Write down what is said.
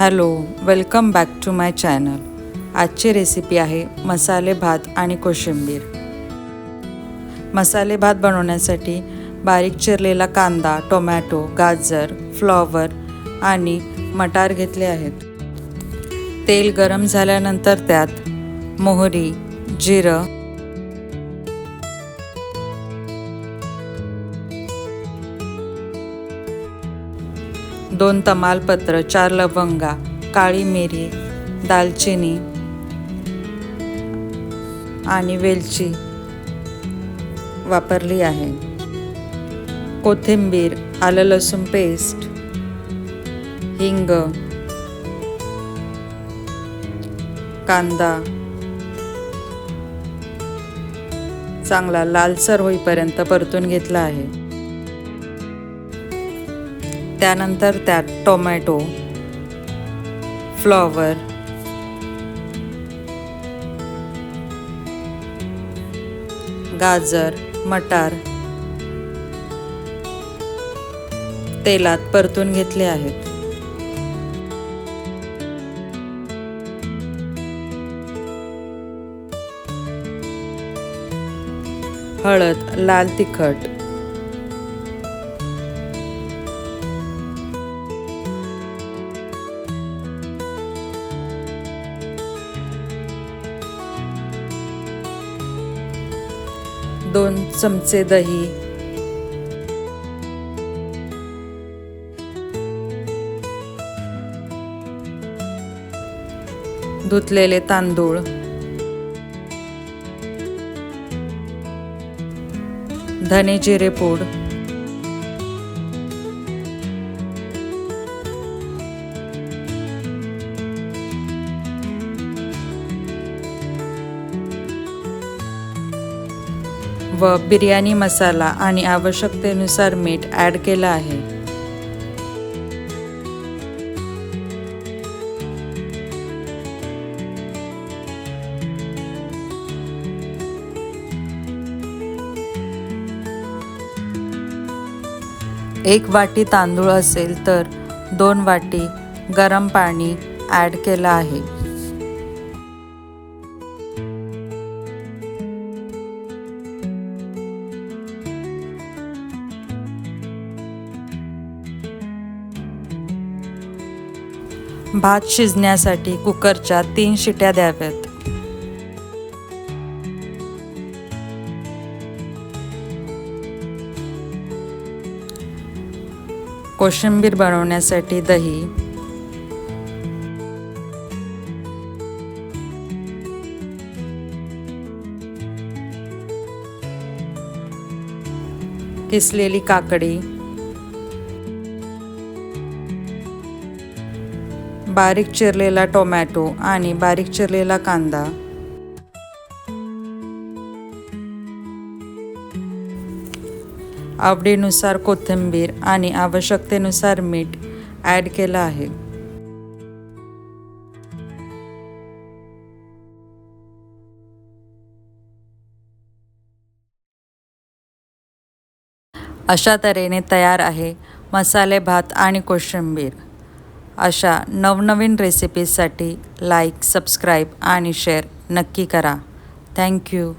Hello, welcome back to my channel. आजची recipe आहे मसाले भात आणि कोशिंबीर. मसाले भात बनवण्यासाठी बारीक चिरलेला कांदा, टोमॅटो, गाजर, फ्लॉवर आणि मटार घेतले आहेत. तेल गरम झाल्यानंतर त्यात मोहरी, जिरं, दोन तमालपत्र, 4 लवंगा, काळी मिरी, दालचिनी आणि वेलची वापरली आहे. कोथिंबीर, आलं लसूण पेस्ट, हिंग, कांदा चांगला लालसर होईपर्यंत परतून घेतला आहे. त्यानंतर त्यात टोमॅटो, फ्लॉवर, गाजर, मटार तेलात परतून घेतले आहेत. हळद, लाल तिखट, दोन चमचे दही, धुतलेले तांदूळ, धने जिरे पूड, व बिर्याणी मसाला आणि आवश्यकतेनुसार मीठ ॲड केलं आहे. एक वाटी तांदूळ असेल तर 2 वाटी गरम पाणी ॲड केलं आहे. भात शिजण्यासाठी कुकरच्या 3 शिट्या द्याव्यात. कोशिंबीर बनवण्यासाठी दही, किसलेली काकडी, बारीक चिरलेला टोमॅटो आणि बारीक चिरलेला कांदा, आवडीनुसार कोथिंबीर आणि आवश्यकतेनुसार मीठ ॲड केलं आहे. अशा तऱ्हेने तयार आहे मसाले भात आणि कोशिंबीर. अशा नवनवीन रेसिपीजसाठी लाईक, सबस्क्राईब आणि शेअर नक्की करा. थँक्यू.